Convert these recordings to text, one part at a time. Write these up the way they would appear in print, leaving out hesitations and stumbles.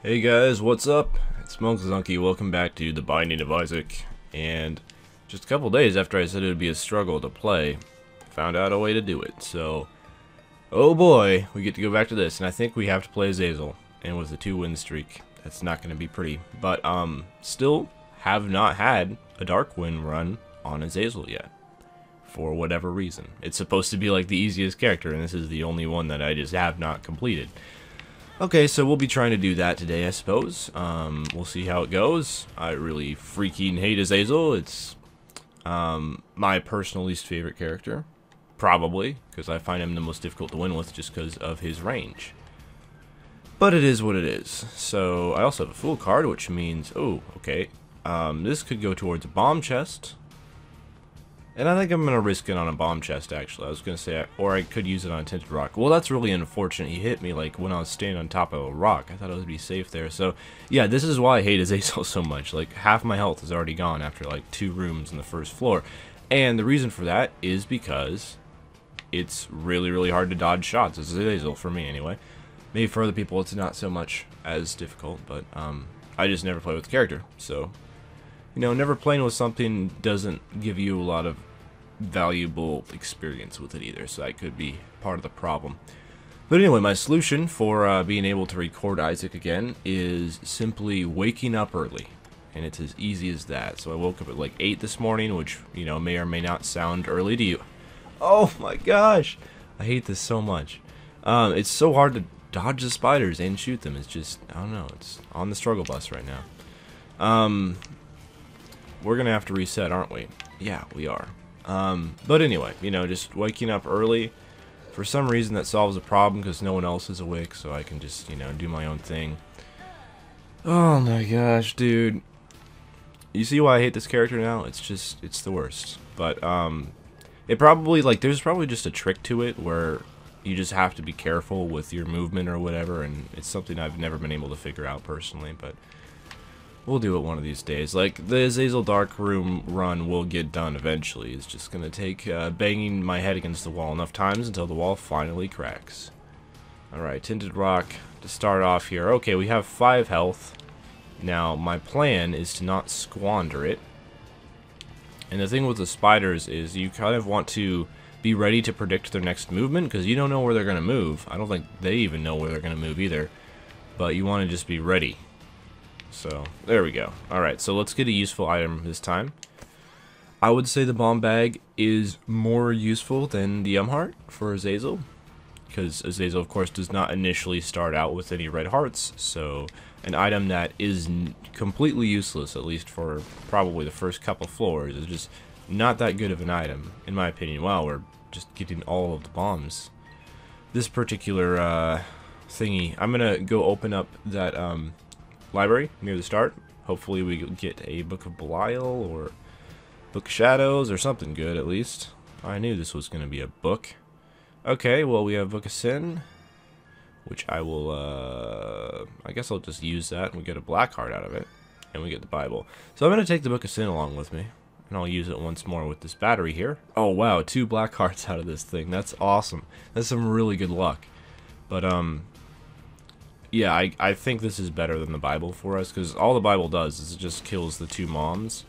Hey guys, what's up? It's Monkzunky. Welcome back to The Binding of Isaac. And just a couple days after I said it would be a struggle to play, found out a way to do it. So, oh boy, we get to go back to this, and I think we have to play Azazel. And with a 2-win streak, that's not going to be pretty. But still have not had a dark win run on Azazel yet, for whatever reason. It's supposed to be like the easiest character, and this is the only one that I just have not completed. Okay, so we'll be trying to do that today, I suppose. We'll see how it goes. I really freaking hate Azazel. It's my personal least favorite character. Probably, because I find him the most difficult to win with just because of his range. But it is what it is. So, I also have a Fool card, which means... Oh, okay. This could go towards a bomb chest. And I think I'm going to risk it on a bomb chest, actually. I was going to say, or I could use it on a tinted rock. Well, that's really unfortunate. He hit me, like, when I was standing on top of a rock. I thought it would be safe there. So, yeah, this is why I hate Azazel so much. Like, half my health is already gone after, like, 2 rooms in the first floor. And the reason for that is because it's really, really hard to dodge shots. It's Azazel, for me, anyway. Maybe for other people, it's not so much as difficult. But, I just never play with the character. So, you know, never playing with something doesn't give you a lot of valuable experience with it either, so that could be part of the problem. But anyway, my solution for being able to record Isaac again is simply waking up early, and it's as easy as that. So I woke up at like 8 this morning, which, you know, may or may not sound early to you. Oh my gosh, I hate this so much. It's so hard to dodge the spiders and shoot them. It's just, I don't know, it's on the struggle bus right now. We're gonna have to reset, aren't we? Yeah, we are. But anyway, you know, just waking up early, for some reason that solves a problem because no one else is awake, so I can just, you know, do my own thing. Oh my gosh, dude. You see why I hate this character now? It's just, it's the worst. But, it probably, like, there's probably just a trick to it where you just have to be careful with your movement or whatever, and it's something I've never been able to figure out personally, but we'll do it one of these days. Like, the Azazel Dark Room run will get done eventually. It's just gonna take banging my head against the wall enough times until the wall finally cracks. Alright, Tinted Rock to start off here. Okay, we have 5 health. Now, my plan is to not squander it. And the thing with the spiders is you kind of want to be ready to predict their next movement, because you don't know where they're gonna move. I don't think they even know where they're gonna move either. But you want to just be ready. So, there we go. Alright, so let's get a useful item this time. I would say the bomb bag is more useful than the heart for Azazel, because Azazel, of course, does not initially start out with any red hearts, so an item that is completely useless, at least for probably the first couple floors, is just not that good of an item, in my opinion. Wow, we're just getting all of the bombs. This particular thingy, I'm gonna go open up that library near the start. Hopefully we get a Book of Belial or Book of Shadows or something good at least. I knew this was going to be a book. Okay, well we have Book of Sin, which I will, I guess I'll just use that and we get a black heart out of it. And we get the Bible. So I'm going to take the Book of Sin along with me. And I'll use it once more with this battery here. Oh wow, 2 black hearts out of this thing. That's awesome. That's some really good luck. But, yeah, I think this is better than the Bible for us, because all the Bible does is it just kills the 2 moms.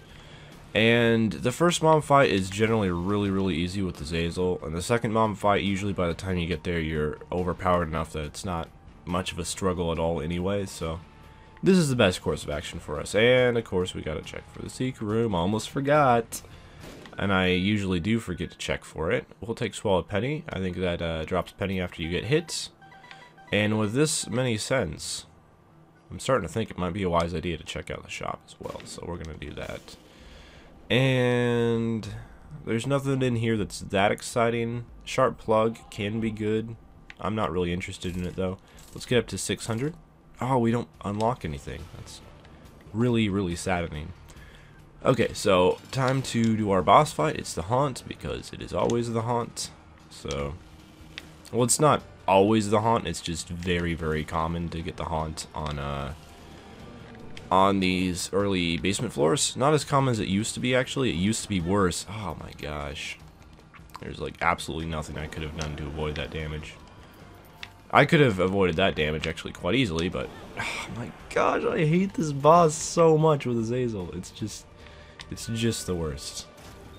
And the first mom fight is generally really, really easy with the Azazel, and the second mom fight, usually by the time you get there, you're overpowered enough that it's not much of a struggle at all anyway, so this is the best course of action for us. And, of course, we gotta check for the secret room. Almost forgot. And I usually do forget to check for it. We'll take Swallow Penny. I think that drops Penny after you get hit. And with this many cents, I'm starting to think it might be a wise idea to check out the shop as well. So we're going to do that. And there's nothing in here that's that exciting. Sharp Plug can be good. I'm not really interested in it though. Let's get up to 600. Oh, we don't unlock anything. That's really, really saddening. Okay, so time to do our boss fight. It's the Haunt, because it is always the Haunt. So, well, it's not always the Haunt, it's just very, very common to get the Haunt on these early basement floors. Not as common as it used to be, actually. It used to be worse. Oh my gosh. There's like absolutely nothing I could have done to avoid that damage. I could have avoided that damage actually quite easily, but oh my gosh, I hate this boss so much with Azazel. It's just the worst.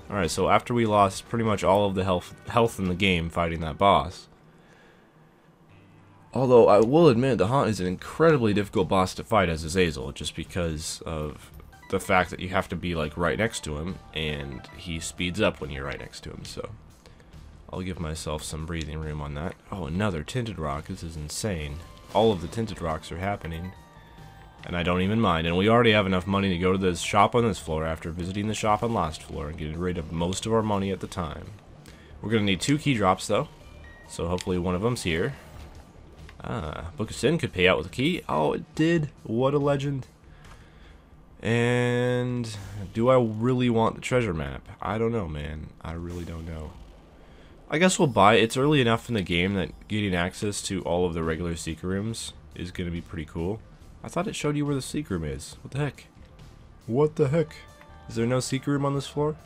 Alright, so after we lost pretty much all of the health in the game fighting that boss, although I will admit the Haunt is an incredibly difficult boss to fight as Azazel, just because of the fact that you have to be like right next to him, and he speeds up when you're right next to him, so I'll give myself some breathing room on that. Oh, another tinted rock. This is insane. All of the tinted rocks are happening, and I don't even mind. And we already have enough money to go to this shop on this floor after visiting the shop on last floor and getting rid of most of our money at the time. We're going to need 2 key drops, though, so hopefully one of them's here. Book of Sin could pay out with a key. Oh, it did. What a legend. And do I really want the treasure map? I don't know, man. I really don't know. I guess we'll buy it. It's early enough in the game that getting access to all of the regular secret rooms is going to be pretty cool. I thought it showed you where the secret room is. What the heck? What the heck? Is there no secret room on this floor?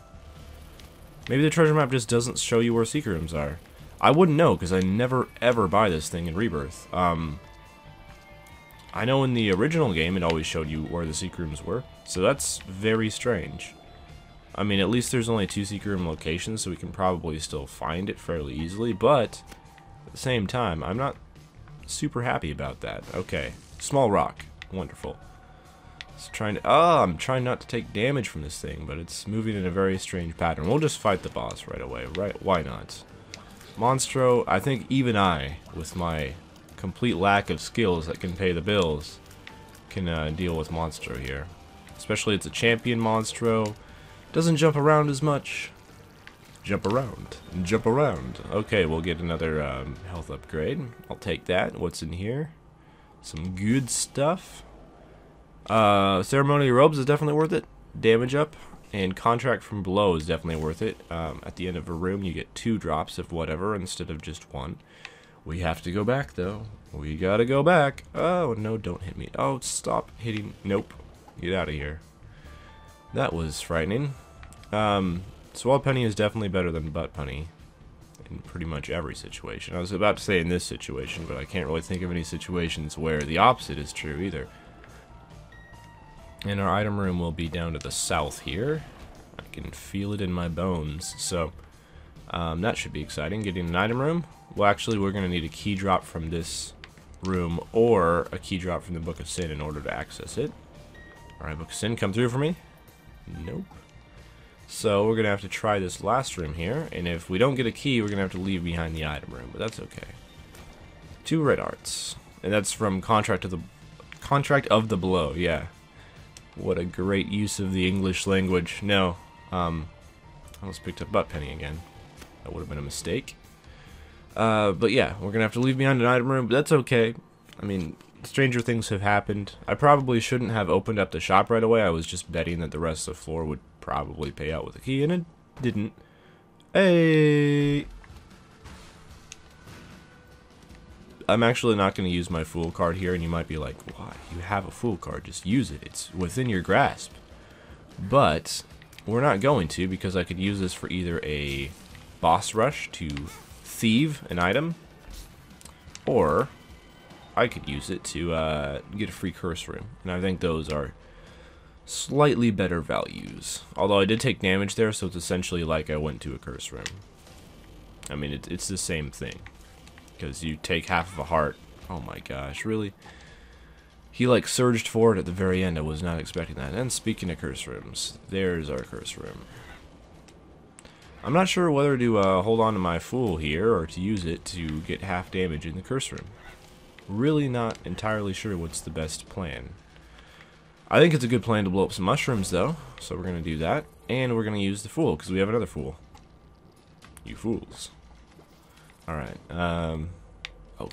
Maybe the treasure map just doesn't show you where secret rooms are. I wouldn't know because I never ever buy this thing in Rebirth. I know in the original game it always showed you where the secret rooms were, so that's very strange. I mean, at least there's only 2 secret room locations, so we can probably still find it fairly easily, but at the same time, I'm not super happy about that. Okay, small rock. Wonderful. I'm trying not to take damage from this thing, but it's moving in a very strange pattern. We'll just fight the boss right away, right? Why not? Monstro, I think even I, with my complete lack of skills that can pay the bills, can deal with Monstro here. Especially it's a champion Monstro. Doesn't jump around as much. Jump around. Jump around. Okay, we'll get another health upgrade. I'll take that. What's in here? Some good stuff. Ceremonial robes is definitely worth it. Damage up. And contract from below is definitely worth it. At the end of a room, you get 2 drops of whatever instead of just 1. We have to go back, though. We gotta go back. Oh, no, don't hit me. Oh, stop hitting. Nope. Get out of here. That was frightening. Swell Penny is definitely better than Butt Penny in pretty much every situation. I was about to say in this situation, but I can't really think of any situations where the opposite is true either. And our item room will be down to the south here. I can feel it in my bones. So that should be exciting. Getting an item room. Well, actually, we're going to need a key drop from this room or a key drop from the Book of Sin in order to access it. Alright, Book of Sin, come through for me. Nope. So we're going to have to try this last room here, and if we don't get a key, we're going to have to leave behind the item room, but that's okay. 2 red arts. And that's from Contract of the Blow, yeah. What a great use of the English language. No, I almost picked up Butt Penny again. That would have been a mistake. But yeah, we're going to have to leave behind an item room, but that's okay. I mean, stranger things have happened. I probably shouldn't have opened up the shop right away. I was just betting that the rest of the floor would probably pay out with a key, and it didn't. Hey! I'm actually not going to use my Fool card here, and you might be like, why? You have a Fool card. Just use it. It's within your grasp. But we're not going to, because I could use this for either a boss rush to thieve an item, or I could use it to get a free curse room, and I think those are slightly better values. Although I did take damage there, so it's essentially like I went to a curse room. I mean, it's the same thing, because you take half of a heart. Oh my gosh, really? He like surged forward at the very end. I was not expecting that. And speaking of curse rooms, there's our curse room. I'm not sure whether to hold on to my Fool here or to use it to get half damage in the curse room. Really not entirely sure what's the best plan. I think it's a good plan to blow up some mushrooms, though, so we're going to do that. And we're going to use the Fool, because we have another Fool. You fools. Alright, oh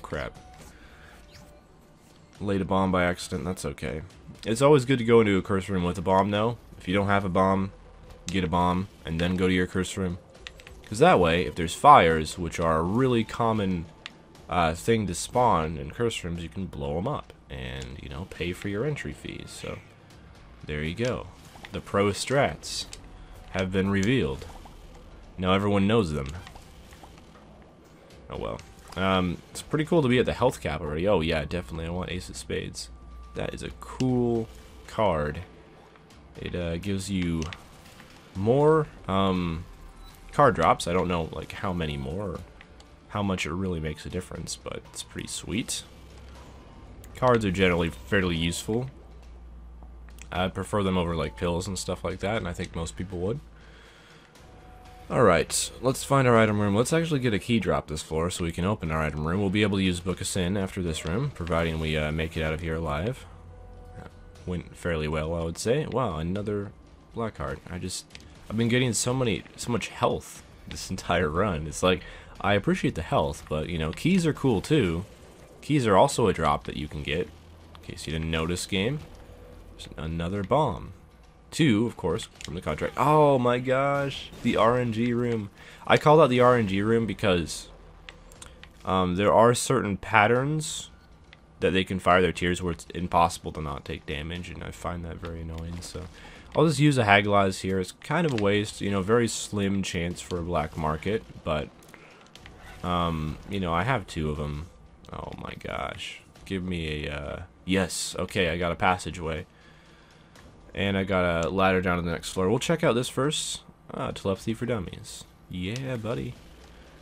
crap. Laid a bomb by accident, that's okay. It's always good to go into a curse room with a bomb, though. If you don't have a bomb, get a bomb, and then go to your curse room. Because that way, if there's fires, which are a really common thing to spawn in curse rooms, you can blow them up and, you know, pay for your entry fees. So there you go. The pro strats have been revealed. Now everyone knows them. Oh well. It's pretty cool to be at the health cap already. Oh yeah, definitely. I want Ace of Spades. That is a cool card. It gives you more card drops. I don't know like how many more, or how much it really makes a difference, but it's pretty sweet. Cards are generally fairly useful. I prefer them over like pills and stuff like that, and I think most people would. Alright, let's find our item room. Let's actually get a key drop this floor so we can open our item room. We'll be able to use Book of Sin after this room, providing we make it out of here alive. That went fairly well, I would say. Wow, another black card. I've been getting so much health this entire run. It's like, I appreciate the health, but you know, keys are cool too. Keys are also a drop that you can get, in case you didn't notice, game. There's another bomb. 2, of course, from the contract. Oh my gosh, the RNG room. I call that the RNG room because there are certain patterns that they can fire their tiers where it's impossible to not take damage, and I find that very annoying. So I'll just use a Hagelize here. It's kind of a waste, you know, very slim chance for a black market, but you know, I have 2 of them. Oh my gosh, give me a yes. Okay, I got a passageway. And I got a ladder down to the next floor. We'll check out this first. Telepathy for Dummies. Yeah, buddy.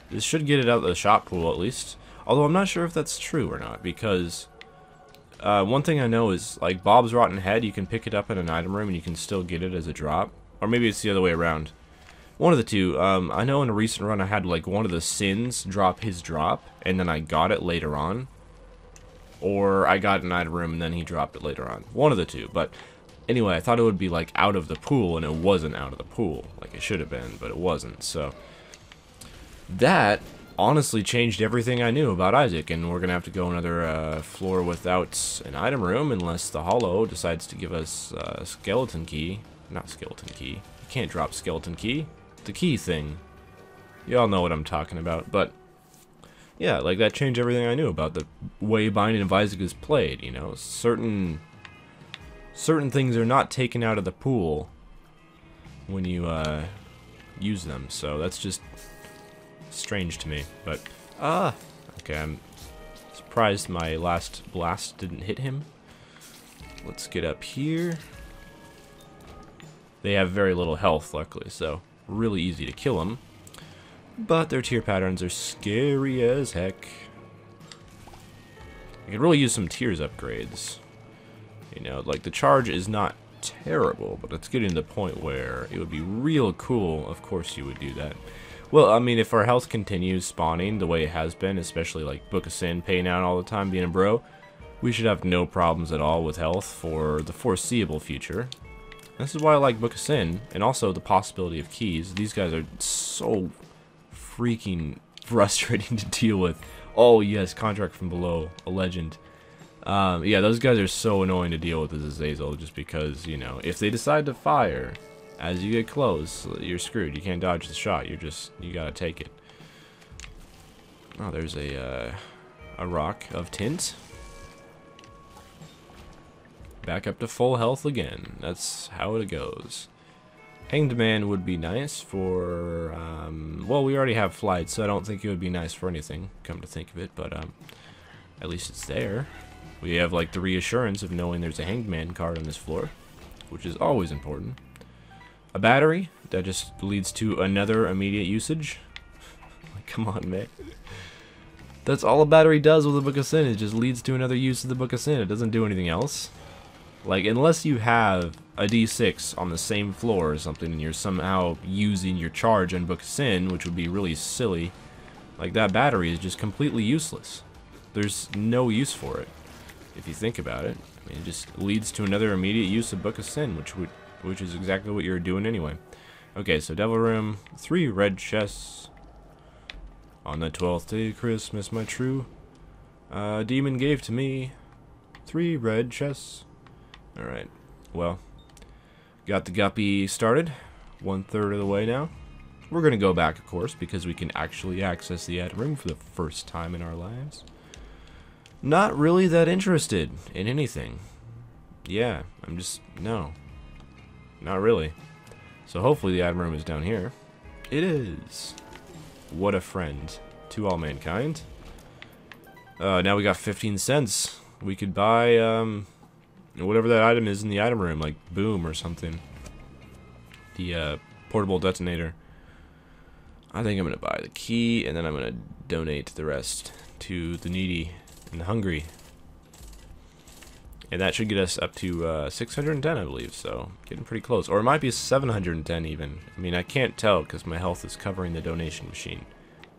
This should get it out of the shop pool, at least. Although I'm not sure if that's true or not, because one thing I know is, like, Bob's Rotten Head, you can pick it up in an item room and you can still get it as a drop. Or maybe it's the other way around. One of the two. I know in a recent run I had, like, one of the Sins drop his drop, and then I got it later on. Or I got an item room and then he dropped it later on. One of the two, but... Anyway, I thought it would be like out of the pool, and it wasn't out of the pool like it should have been, but it wasn't. So that honestly changed everything I knew about Isaac, and we're gonna have to go another floor without an item room unless the Hollow decides to give us a skeleton key. Not skeleton key. You can't drop skeleton key. The key thing. Y'all know what I'm talking about, but yeah, like that changed everything I knew about the way Binding of Isaac is played. You know, certain things are not taken out of the pool when you use them, so that's just strange to me. But okay, I'm surprised my last blast didn't hit him. Let's get up here. They have very little health, luckily, so really easy to kill them. But their tier patterns are scary as heck. I could really use some tiers upgrades. You know, like, the charge is not terrible, but it's getting to the point where it would be real cool. Of course you would do that. Well, I mean, if our health continues spawning the way it has been, especially, like, Book of Sin paying out all the time being a bro, we should have no problems at all with health for the foreseeable future. This is why I like Book of Sin, and also the possibility of keys. These guys are so freaking frustrating to deal with. Oh, yes, Contract from Below, a legend. Yeah, those guys are so annoying to deal with as Azazel, just because, you know, if they decide to fire as you get close, you're screwed. You can't dodge the shot. You gotta take it. Oh, there's a rock of tint. Back up to full health again. That's how it goes. Hanged Man would be nice for, well, we already have flight, so I don't think it would be nice for anything, come to think of it, but, at least it's there. We have, like, the reassurance of knowing there's a Hanged Man card on this floor, which is always important. A battery, that just leads to another immediate usage. Like, come on, man. That's all a battery does with the Book of Sin, it just leads to another use of the Book of Sin. It doesn't do anything else. Like, unless you have a D6 on the same floor or something, and you're somehow using your charge on Book of Sin, which would be really silly, like, that battery is just completely useless. There's no use for it. If you think about it, I mean, it just leads to another immediate use of Book of Sin, which is exactly what you're doing anyway. Okay, so Devil Room, 3 red chests. On the 12th day of Christmas, my true demon gave to me 3 red chests. Alright, well, got the guppy started, 1/3 of the way now. We're going to go back, of course, because we can actually access the item room for the first time in our lives. Not really that interested in anything. Yeah, no. Not really. So hopefully the item room is down here. It is. What a friend to all mankind. Now we got 15 cents. We could buy, whatever that item is in the item room, like boom or something. The, portable detonator. I think I'm gonna buy the key, and then I'm gonna donate the rest to the needy and the hungry. And that should get us up to 610, I believe, so getting pretty close. Or it might be 710 even. I mean, I can't tell because my health is covering the donation machine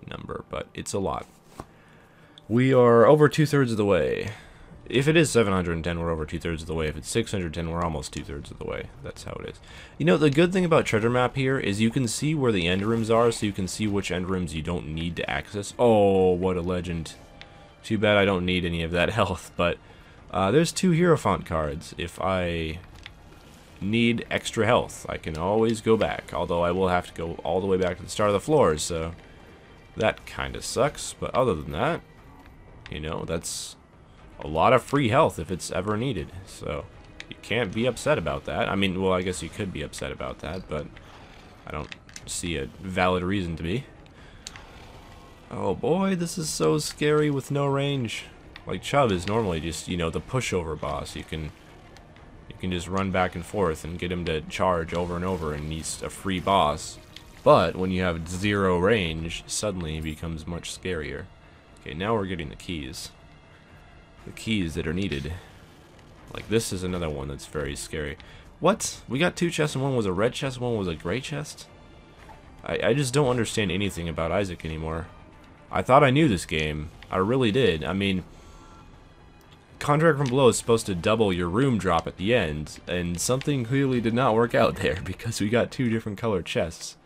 number, but it's a lot. We are over 2/3 of the way. If it is 710, we're over 2/3 of the way. If it's 610, we're almost 2/3 of the way. That's how it is. You know, the good thing about treasure map here is you can see where the end rooms are, so you can see which end rooms you don't need to access. Oh, what a legend. Too bad I don't need any of that health, but there's 2 Hierophant cards. If I need extra health, I can always go back, although I will have to go all the way back to the start of the floor, so that kind of sucks. But other than that, you know, that's a lot of free health if it's ever needed, so you can't be upset about that. I mean, well, I guess you could be upset about that, but I don't see a valid reason to be. Oh boy, this is so scary with no range. Like, Chubb is normally just, you know, the pushover boss. You can just run back and forth and get him to charge over and over, and he's a free boss. But when you have 0 range, suddenly he becomes much scarier. Okay, now we're getting the keys. The keys that are needed. Like, this is another one that's very scary. What? We got 2 chests, and one was a red chest, one was a gray chest? I just don't understand anything about Isaac anymore. I thought I knew this game. I really did. I mean, Contract from Below is supposed to double your room drop at the end, and something clearly did not work out there because we got 2 different colored chests.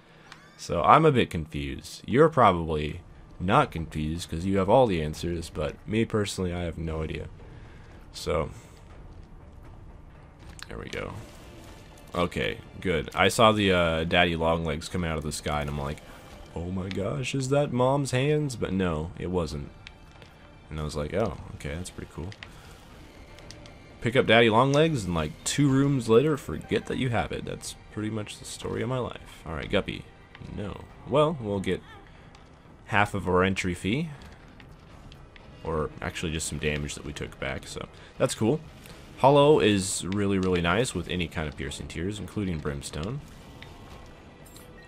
So I'm a bit confused. You're probably not confused because you have all the answers, but me personally, I have no idea. So there we go. Okay, good. I saw the daddy long legs come out of the sky, and I'm like, oh my gosh, is that Mom's hands? But no, it wasn't. And I was like, oh, okay, that's pretty cool. Pick up daddy long legs, and like 2 rooms later, forget that you have it. That's pretty much the story of my life. Alright, Guppy. No. Well, we'll get half of our entry fee. Or actually just some damage that we took back, so that's cool. Hollow is really, really nice with any kind of piercing tears, including brimstone.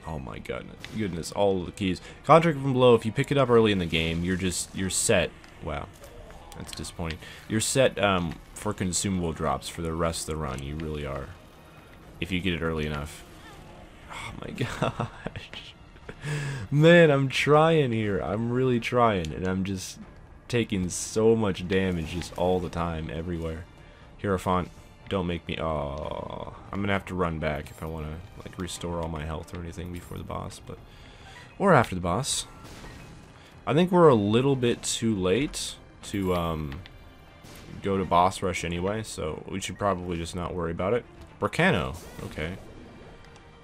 Oh my goodness, all of the keys. Contract from Below, if you pick it up early in the game, you're set. Wow, that's disappointing. You're set for consumable drops for the rest of the run. You really are, if you get it early enough. Oh my gosh. Man, I'm trying here. I'm really trying, and I'm just taking so much damage just all the time, everywhere. Hierophant, don't make me... Oh, I'm gonna have to run back if I want to like restore all my health or anything before the boss, but... Or after the boss. I think we're a little bit too late to go to boss rush anyway, so we should probably just not worry about it. Bracano, okay.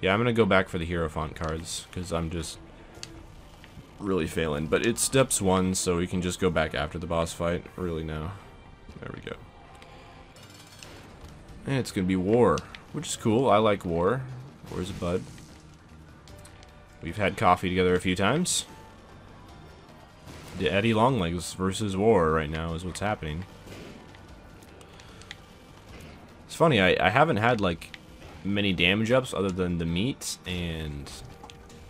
Yeah, I'm gonna go back for the Hierophant cards, because I'm just really failing. But it's steps 1, so we can just go back after the boss fight, really now. There we go. And it's gonna be War, which is cool. I like War. War's a bud. We've had coffee together a few times. The Eddie Longlegs versus War right now is what's happening. It's funny, I haven't had like many damage ups other than the meat, and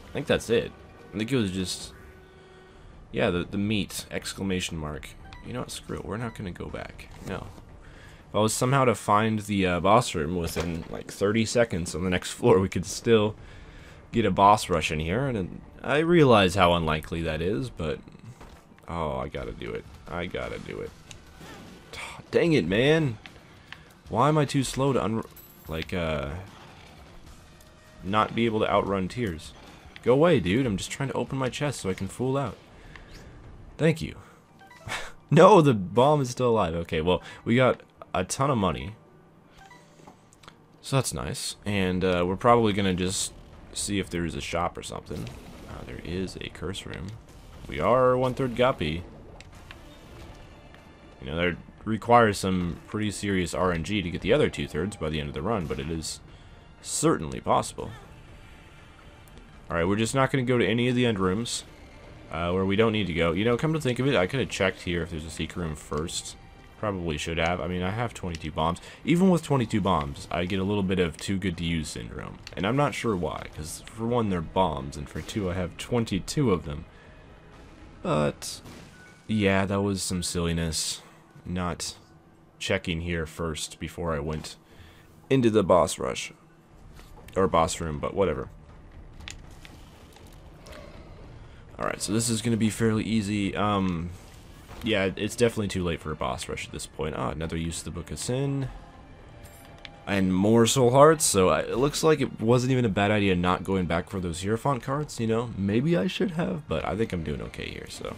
I think that's it. I think it was just, yeah, the meat, exclamation mark. You know what, screw it, we're not gonna go back. No. If I was somehow to find the boss room within like 30 seconds on the next floor, we could still get a boss rush in here, and I realize how unlikely that is, but oh, I gotta do it. I gotta do it. Dang it, man. Why am I too slow to not be able to outrun tears? Go away, dude. I'm just trying to open my chest so I can fool out. Thank you. No, the bomb is still alive. Okay, well, we got a ton of money. So that's nice. And we're probably gonna just see if there's a shop or something. There is a curse room. We are 1/3 Guppy. You know, that requires some pretty serious RNG to get the other 2/3 by the end of the run, but it is certainly possible. Alright, we're just not going to go to any of the end rooms. where we don't need to go. You know, come to think of it, I could have checked here if there's a secret room first. Probably should have. I mean, I have 22 bombs. Even with 22 bombs, I get a little bit of too good to use syndrome. And I'm not sure why, because for one, they're bombs, and for two, I have 22 of them. But, yeah, that was some silliness. Not checking here first before I went into the boss rush. Or boss room, but whatever. Alright, so this is going to be fairly easy. Yeah, it's definitely too late for a boss rush at this point. Ah, another use of the Book of Sin. And more soul hearts, so it looks like it wasn't even a bad idea not going back for those Hierophant cards, you know? Maybe I should have, but I think I'm doing okay here, so.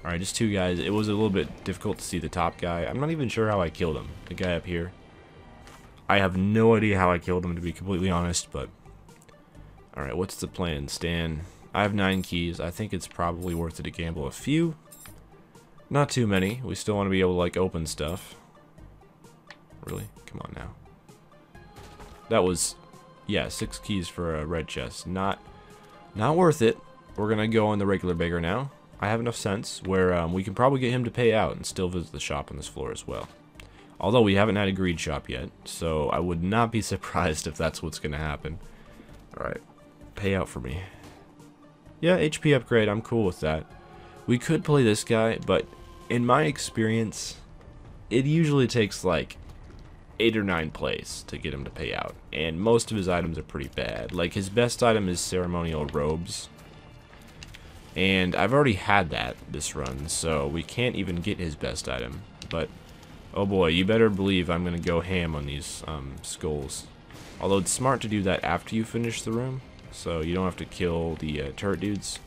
Alright, just two guys. It was a little bit difficult to see the top guy. I'm not even sure how I killed him, the guy up here. I have no idea how I killed him, to be completely honest, but. Alright, what's the plan, Stan? I have 9 keys. I think it's probably worth it to gamble a few. Not too many. We still want to be able to, like, open stuff. Really? Come on now. That was, yeah, 6 keys for a red chest. Not worth it. We're going to go on the regular beggar now. I have enough sense where we can probably get him to pay out and still visit the shop on this floor as well. Although we haven't had a greed shop yet, so I would not be surprised if that's what's going to happen. Alright, pay out for me. Yeah, HP upgrade, I'm cool with that. We could play this guy, but in my experience, it usually takes like 8 or 9 plays to get him to pay out. And most of his items are pretty bad. Like, his best item is ceremonial robes. And I've already had that this run, so we can't even get his best item. But, oh boy, you better believe I'm going to go ham on these skulls. Although it's smart to do that after you finish the room, so you don't have to kill the turret dudes.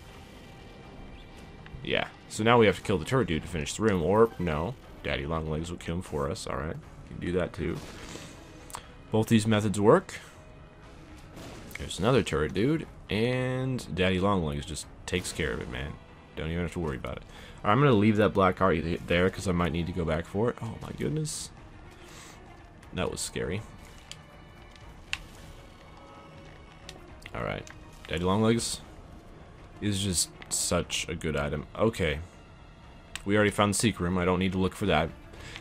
Yeah, so now we have to kill the turret dude to finish the room, or no, Daddy Longlegs will kill him for us. Alright, you can do that too. Both these methods work. There's another turret dude, and Daddy Longlegs just takes care of it, man. Don't even have to worry about it. Alright, I'm going to leave that black heart there because I might need to go back for it. Oh my goodness. That was scary. Alright, Daddy Longlegs is just such a good item. Okay, we already found the secret room. I don't need to look for that.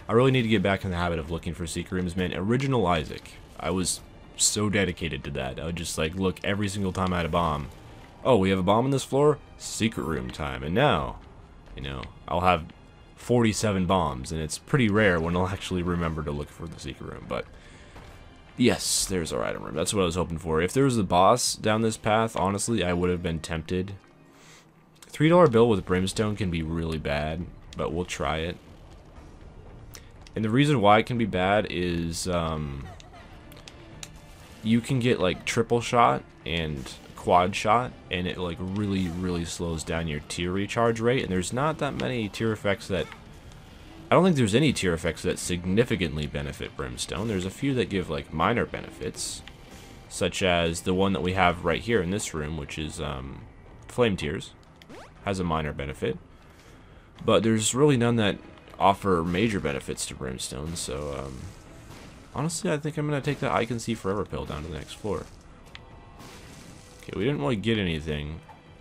I really need to get back in the habit of looking for secret rooms, man. Original Isaac, I was so dedicated to that. I would just like look every single time I had a bomb. Oh, we have a bomb on this floor? Secret room time. And now, you know, I'll have 47 bombs, and it's pretty rare when I'll actually remember to look for the secret room, but yes, there's our item room. That's what I was hoping for. If there was a boss down this path, honestly, I would have been tempted. $3 bill with brimstone can be really bad, but we'll try it. And the reason why it can be bad is you can get like triple shot and quad shot, and it like really slows down your tier recharge rate. And there's not that many tier effects that I don't think there's any tier effects that significantly benefit brimstone. There's a few that give like minor benefits, such as the one that we have right here in this room, which is flame tears. Has a minor benefit, but there's really none that offer major benefits to brimstone. So honestly, I think I'm gonna take that I Can See Forever pill down to the next floor. Okay, we didn't really get anything,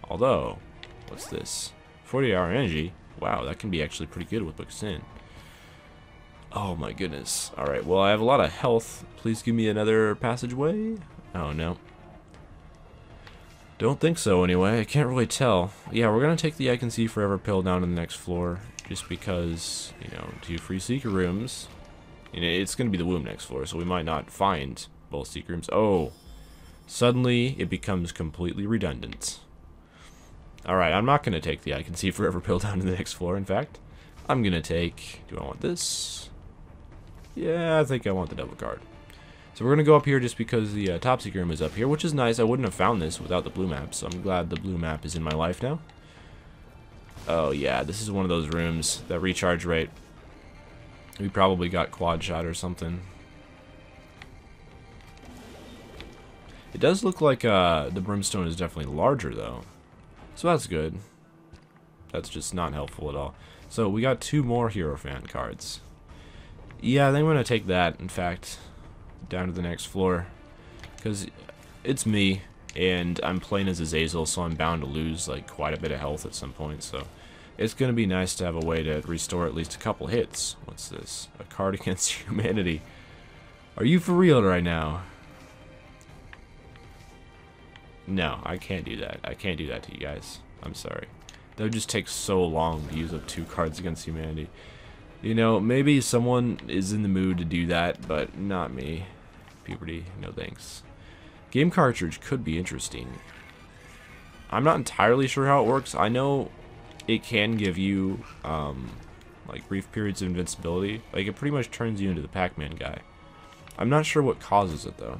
although what's this? 40-hour energy. Wow, that can be actually pretty good with Book of Sin. Oh my goodness. Alright, well I have a lot of health. Please give me another passageway. Oh no, don't think so anyway. I can't really tell. Yeah, we're gonna take the I Can See Forever pill down to the next floor, just because, you know, 2 free secret rooms. You know, it's gonna be the womb next floor, so we might not find both secret rooms. Oh, suddenly it becomes completely redundant. Alright, I'm not gonna take the I Can See Forever pill down to the next floor. In fact, I'm gonna take, do I want this? Yeah, I think I want the double card. So we're going to go up here just because the top secret room is up here, which is nice. I wouldn't have found this without the blue map, so I'm glad the blue map is in my life now. Oh yeah, this is one of those rooms, that recharge rate. We probably got quad shot or something. It does look like the brimstone is definitely larger though, so that's good. That's just not helpful at all. So we got 2 more Hierophant cards. Yeah, I think I'm going to take that, in fact, down to the next floor, because it's me. and I'm playing as Azazel, so I'm bound to lose like quite a bit of health at some point, so it's going to be nice to have a way to restore at least a couple hits. What's this? A card against humanity. Are you for real right now? No, I can't do that. I can't do that to you guys. I'm sorry. That would just take so long to use up 2 cards against humanity. You know, maybe someone is in the mood to do that, but not me. Puberty, no thanks. Game cartridge could be interesting. I'm not entirely sure how it works. I know it can give you, like, brief periods of invincibility. Like, it pretty much turns you into the Pac-Man guy. I'm not sure what causes it, though.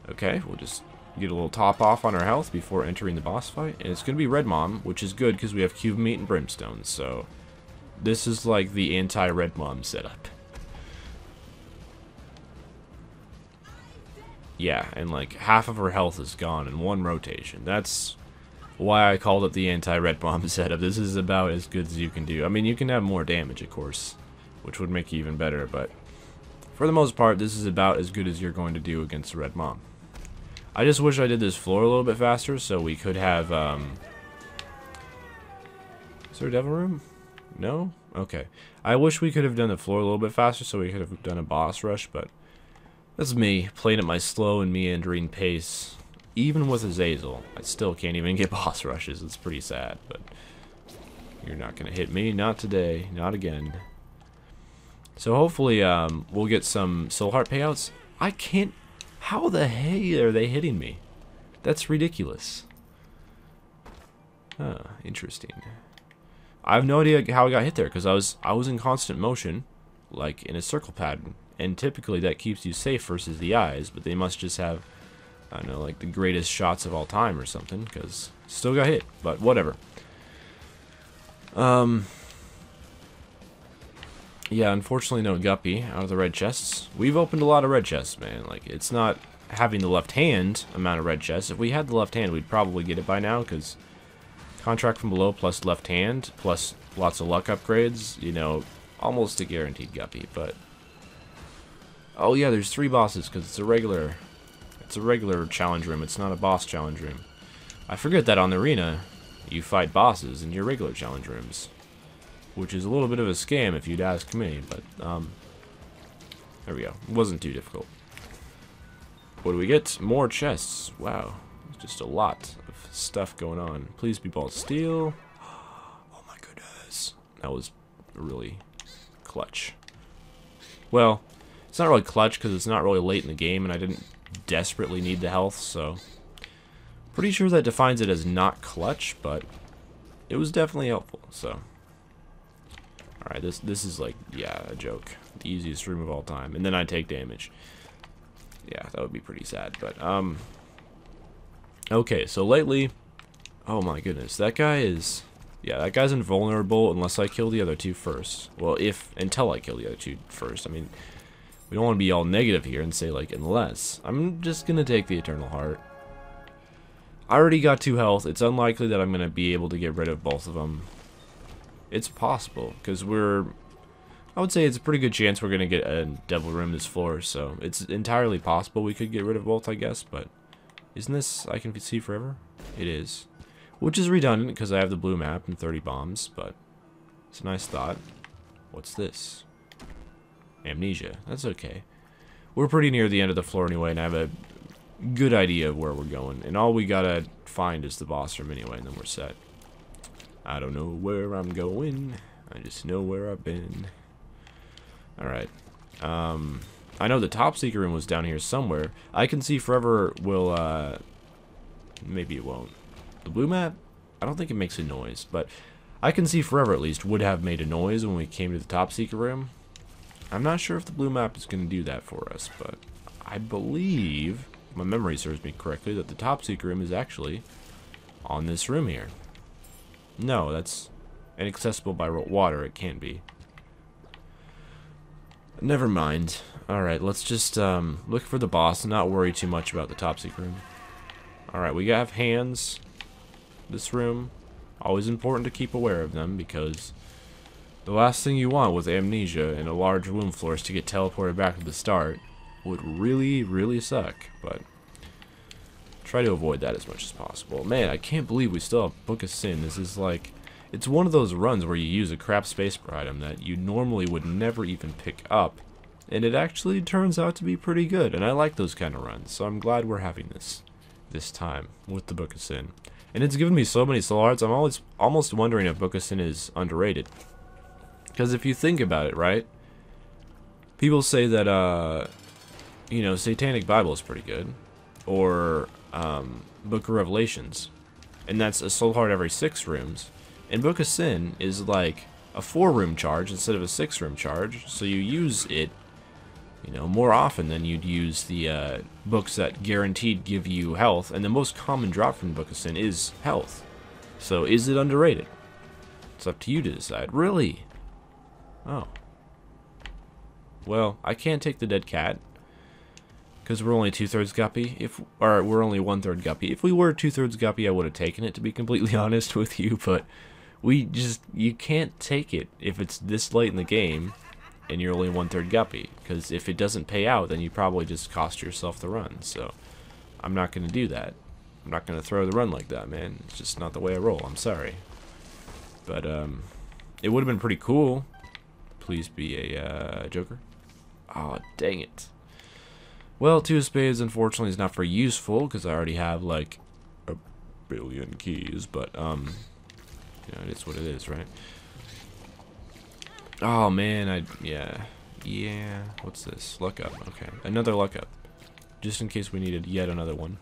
Okay, we'll just get a little top off on our health before entering the boss fight. And it's going to be Red Mom, which is good because we have Cube Meat and Brimstone, so this is like the anti-Red Mom setup. Yeah, and like half of her health is gone in one rotation. That's why I called it the anti-Red Mom setup. This is about as good as you can do. I mean, you can have more damage, of course, which would make you even better, but for the most part, this is about as good as you're going to do against the Red Mom. I just wish I did this floor a little bit faster so we could have, is there a devil room? No? Okay. I wish we could have done the floor a little bit faster so we could have done a boss rush, but that's me playing at my slow and meandering pace. Even with Azazel, I still can't even get boss rushes. It's pretty sad, but you're not going to hit me. Not today. Not again. So hopefully we'll get some soul heart payouts. I can't... How the hell are they hitting me? That's ridiculous. Huh, interesting. I have no idea how I got hit there because I was in constant motion, like in a circle pattern, and typically that keeps you safe versus the eyes. But they must just have, I don't know, like the greatest shots of all time or something, because still got hit. But whatever. Yeah, unfortunately no guppy out of the red chests. We've opened a lot of red chests, man. Like, it's not having the left hand amount of red chests. If we had the left hand, we'd probably get it by now, because contract from below plus left hand plus lots of luck upgrades, you know, almost a guaranteed guppy. But oh yeah, there's 3 bosses because it's a regular challenge room. It's not a boss challenge room. I forget that on the arena you fight bosses in your regular challenge rooms, which is a little bit of a scam if you'd ask me, but there we go. It wasn't too difficult. What do we get? More chests. Wow, just a lot of stuff going on. Please be ball steel. Oh my goodness, that was really clutch. Well, it's not really clutch because it's not really late in the game and I didn't desperately need the health, so pretty sure that defines it as not clutch, but it was definitely helpful. So alright, this is like, yeah, a joke. The easiest room of all time. And then I take damage. Yeah, that would be pretty sad, but okay, so lately, oh my goodness, that guy is, yeah, that guy's invulnerable unless I kill the other 2 first. Well, until I kill the other 2 first. I mean, we don't want to be all negative here and say, like, unless. I'm just gonna take the Eternal Heart. I already got 2 health. It's unlikely that I'm gonna be able to get rid of both of them. It's possible, because I would say it's a pretty good chance we're gonna get a devil room this floor, so it's entirely possible we could get rid of both, I guess, but isn't this I can see forever? It is. Which is redundant, because I have the blue map and 30 bombs, but it's a nice thought. What's this? Amnesia. That's okay. We're pretty near the end of the floor anyway, and I have a good idea of where we're going, and all we gotta find is the boss room anyway, and then we're set. I don't know where I'm going, I just know where I've been. Alright. I know the top secret room was down here somewhere. I can see forever will, maybe it won't. The blue map? I don't think it makes a noise, but I can see forever at least would have made a noise when we came to the top secret room. I'm not sure if the blue map is going to do that for us, but I believe, if my memory serves me correctly, that the top secret room is actually on this room here. No, that's inaccessible by water. It can't be. Never mind. Alright, let's just look for the boss and not worry too much about the top secret room. Alright, we have hands. This room. Always important to keep aware of them, because the last thing you want with amnesia and a large room floor is to get teleported back to the start. Would really, really suck, but Try to avoid that as much as possible. Man, I can't believe we still have Book of Sin. This is like, it's one of those runs where you use a crap spacebar item that you normally would never even pick up, and it actually turns out to be pretty good, and I like those kind of runs, so I'm glad we're having this time with the Book of Sin. And it's given me so many soul hearts, I'm almost wondering if Book of Sin is underrated. Because if you think about it, right? People say that, you know, Satanic Bible is pretty good. Or, Book of Revelations. And that's a soul heart every 6 rooms. And Book of Sin is like a 4-room charge instead of a 6-room charge. So you use it, you know, more often than you'd use the books that guaranteed give you health. And the most common drop from the Book of Sin is health. So is it underrated? It's up to you to decide. Really? Oh. Well, I can't take the dead cat. Because we're only 2/3 guppy. Or we're only 1/3 guppy. If we were 2/3 guppy, I would have taken it, to be completely honest with you. But you can't take it if it's this late in the game and you're only 1/3 guppy. Because if it doesn't pay out, then you probably just cost yourself the run. So I'm not going to do that. I'm not going to throw the run like that, man. It's just not the way I roll. I'm sorry. But it would have been pretty cool. Please be a Joker. Oh, dang it. Well, 2 of Spades, unfortunately, is not very useful, because I already have, like, a billion keys, but, you know, it is what it is, right? Oh, man, yeah, what's this? Luck up, okay, another luck up, just in case we needed yet another one.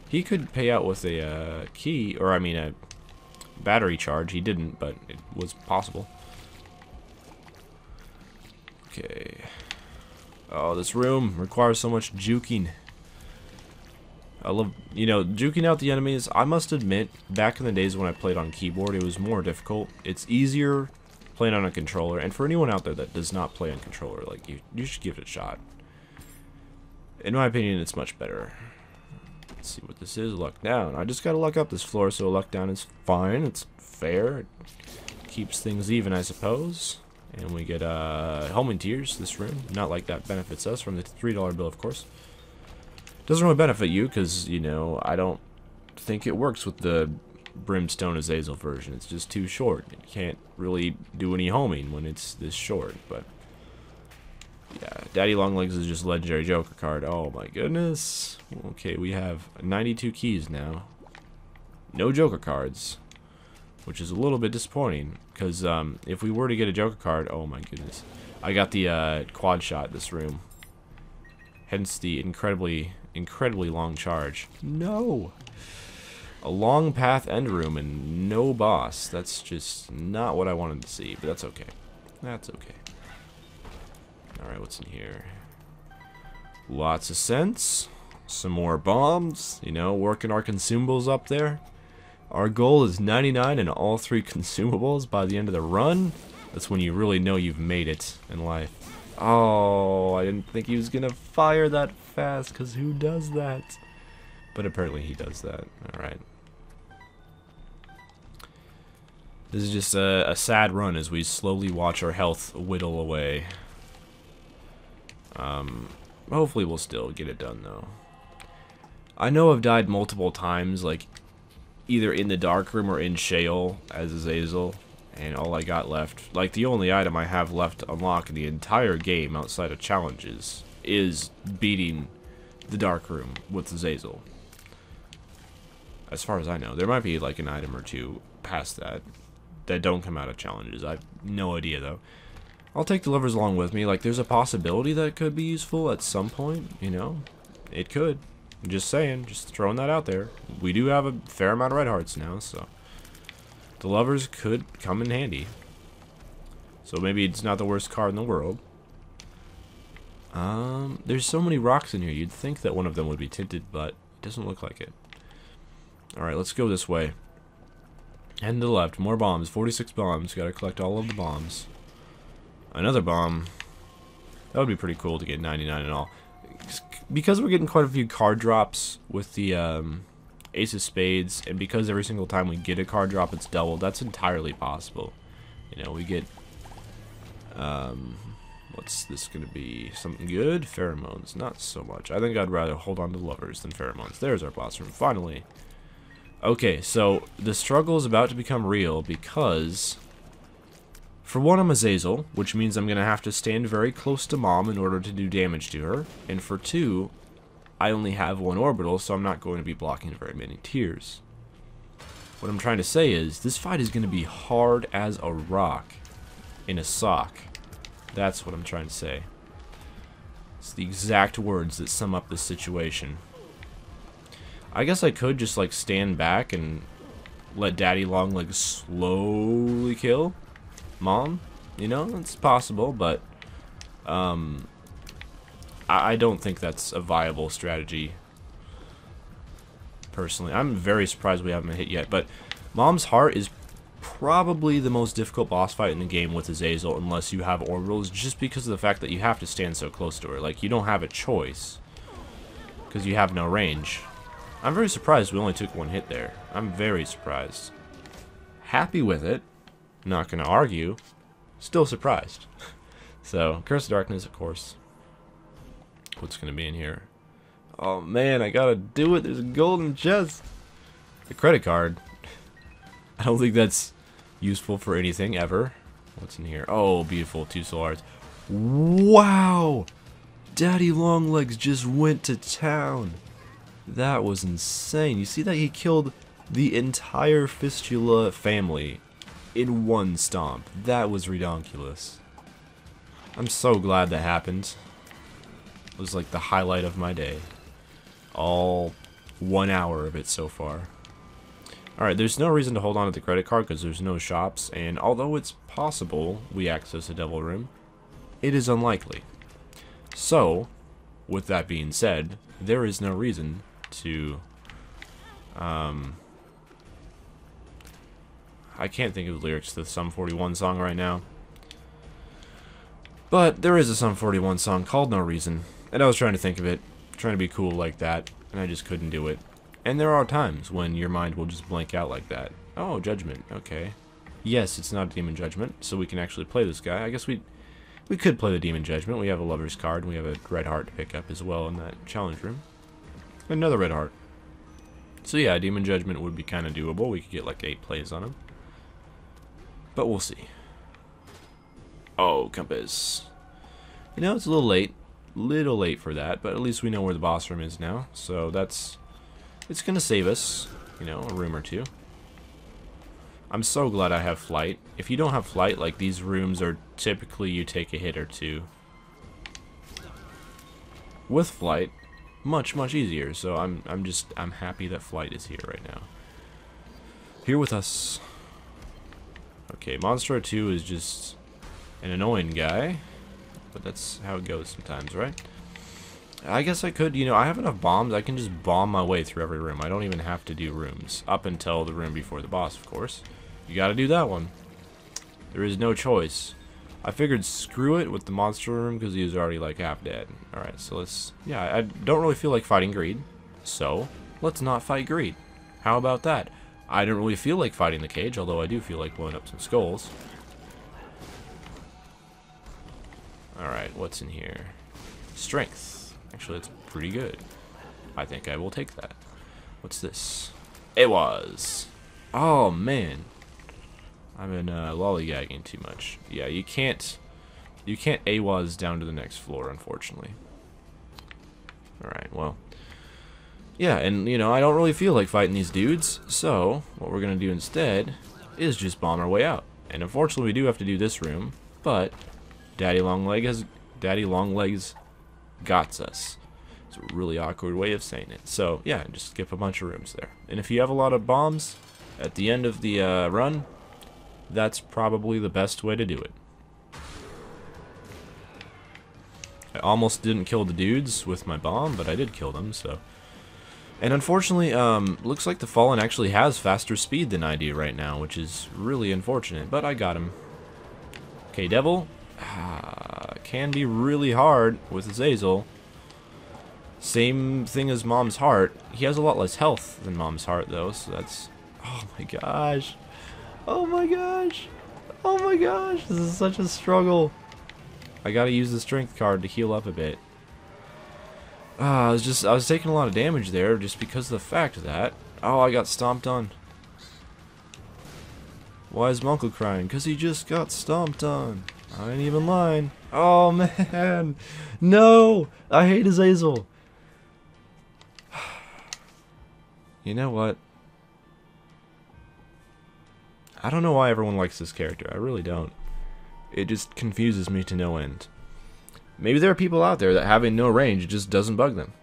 He could pay out with a key, or, I mean, a battery charge. He didn't, but it was possible. Okay. Oh, this room requires so much juking. I love, you know, juking out the enemies. I must admit, back in the days when I played on keyboard, it was more difficult. It's easier playing on a controller, and for anyone out there that does not play on controller, like, you should give it a shot. In my opinion, it's much better. Let's see what this is. Luck down. I just gotta luck up this floor, so luck down is fine. It's fair. It keeps things even, I suppose. And we get homing tears this room. Not like that benefits us from the $3 bill, of course. Doesn't really benefit you because, you know, I don't think it works with the Brimstone Azazel version. It's just too short. You can't really do any homing when it's this short. But yeah, Daddy Longlegs is just a legendary Joker card. Oh my goodness. Okay, we have 92 keys now. No Joker cards, which is a little bit disappointing, because if we were to get a Joker card, oh my goodness, I got the quad shot this room, hence the incredibly long charge. No, a long path end room and no boss. That's just not what I wanted to see, but that's okay. That's okay. All right, what's in here? Lots of sense. Some more bombs. You know, working our consumables up there. Our goal is 99 in all 3 consumables by the end of the run. That's when you really know you've made it in life. Oh, I didn't think he was going to fire that fast, because who does that? But apparently he does that. Alright. This is just a sad run as we slowly watch our health whittle away. Hopefully we'll still get it done, though. I know I've died multiple times, like, either in the dark room or in Shale as Azazel, and all I got left, like the only item I have left to unlock in the entire game outside of challenges, is beating the dark room with Azazel. As far as I know, there might be like an item or two past that don't come out of challenges. I have no idea though. I'll take the lovers along with me. Like, there's a possibility that it could be useful at some point, you know? It could. Just saying, just throwing that out there. We do have a fair amount of red hearts now, so the lovers could come in handy. So maybe it's not the worst card in the world. There's so many rocks in here. You'd think that one of them would be tinted, but it doesn't look like it. Alright, let's go this way. And to the left, more bombs. 46 bombs. Gotta collect all of the bombs. Another bomb. That would be pretty cool to get 99 in all. Because we're getting quite a few card drops with the Ace of Spades, and because every single time we get a card drop it's doubled, that's entirely possible. You know, we get What's this gonna be? Something good? Pheromones. Not so much. I think I'd rather hold on to lovers than pheromones. There's our boss room, finally. Okay, so the struggle is about to become real because, for one, I'm Azazel, which means I'm gonna have to stand very close to Mom in order to do damage to her. And for two, I only have one orbital, so I'm not going to be blocking very many tears. What I'm trying to say is, this fight is gonna be hard as a rock in a sock. That's what I'm trying to say. It's the exact words that sum up this situation. I guess I could just like stand back and let Daddy Longlegs slowly kill Mom. You know, it's possible, but I don't think that's a viable strategy. Personally, I'm very surprised we haven't been hit yet, but Mom's Heart is probably the most difficult boss fight in the game with Azazel unless you have orbitals, just because of the fact that you have to stand so close to her. Like, you don't have a choice because you have no range. I'm very surprised we only took one hit there. I'm very surprised. Happy with it. Not gonna argue. Still surprised. So, Curse of Darkness, of course. What's gonna be in here? Oh man, I gotta do it. There's a golden chest. A credit card. I don't think that's useful for anything ever. What's in here? Oh, beautiful. 2 soul hearts. Wow! Daddy Longlegs just went to town. That was insane. You see that he killed the entire Fistula family in one stomp. That was redonkulous. I'm so glad that happened. It was like the highlight of my day. All 1 hour of it so far. Alright, there's no reason to hold on to the credit card because there's no shops, and although it's possible we access a devil room, it is unlikely. So, with that being said, there is no reason to, I can't think of the lyrics to the Sum 41 song right now, but there is a Sum 41 song called No Reason, and I was trying to think of it, trying to be cool like that, and I just couldn't do it. And there are times when your mind will just blank out like that. Oh, Judgment, okay. Yes, it's not a Demon Judgment, so we can actually play this guy. I guess we could play the Demon Judgment. We have a Lover's card, and we have a red heart to pick up as well in that challenge room. Another red heart. So yeah, Demon Judgment would be kind of doable. We could get like 8 plays on him. But we'll see. Oh, Compass. You know, it's a little late. Little late for that, but at least we know where the boss room is now. So that's... it's gonna save us, you know, a room or two. I'm so glad I have flight. If you don't have flight, like, these rooms are typically you take a hit or two. With flight, much easier. So I'm happy that flight is here right now. Here with us. Okay, Monstro 2 is just an annoying guy, but that's how it goes sometimes, right? I guess I could, you know, I have enough bombs, I can just bomb my way through every room. I don't even have to do rooms. Up until the room before the boss, of course. You gotta do that one. There is no choice. I figured screw it with the monster room because he was already like half dead. Alright, so let's... yeah, I don't really feel like fighting greed. So, let's not fight greed. How about that? I don't really feel like fighting the cage, although I do feel like blowing up some skulls. Alright, what's in here? Strength. Actually, that's pretty good. I think I will take that. What's this? It was. Oh, man. I've been lollygagging too much. Yeah, you can't AWAS down to the next floor, unfortunately. Alright, well. Yeah, and, you know, I don't really feel like fighting these dudes, so what we're going to do instead is just bomb our way out. And unfortunately, we do have to do this room, but Daddy Longlegs got us. It's a really awkward way of saying it. So, yeah, just skip a bunch of rooms there. And if you have a lot of bombs at the end of the run, that's probably the best way to do it. I almost didn't kill the dudes with my bomb, but I did kill them, so... And unfortunately, looks like the Fallen actually has faster speed than I do right now, which is really unfortunate, but I got him. Okay, Devil. Can be really hard with Azazel. Same thing as Mom's Heart. He has a lot less health than Mom's Heart, though, so that's... oh my gosh. Oh my gosh. Oh my gosh. This is such a struggle. I gotta use the strength card to heal up a bit. I was taking a lot of damage there just because of the fact that, oh, I got stomped on. Why is my uncle crying? Because he just got stomped on. I ain't even lying. Oh, man. No! I hate Azazel. You know what? I don't know why everyone likes this character. I really don't. It just confuses me to no end. Maybe there are people out there that having no range just doesn't bug them.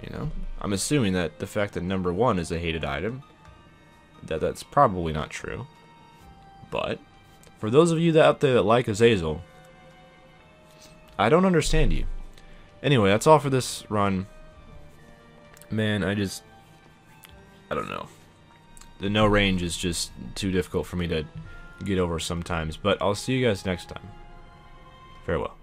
You know? I'm assuming that the fact that number 1 is a hated item, that's probably not true. But, for those of you out there that like Azazel, I don't understand you. Anyway, that's all for this run. Man, I don't know. The no range is just too difficult for me to get over sometimes. But I'll see you guys next time. Farewell.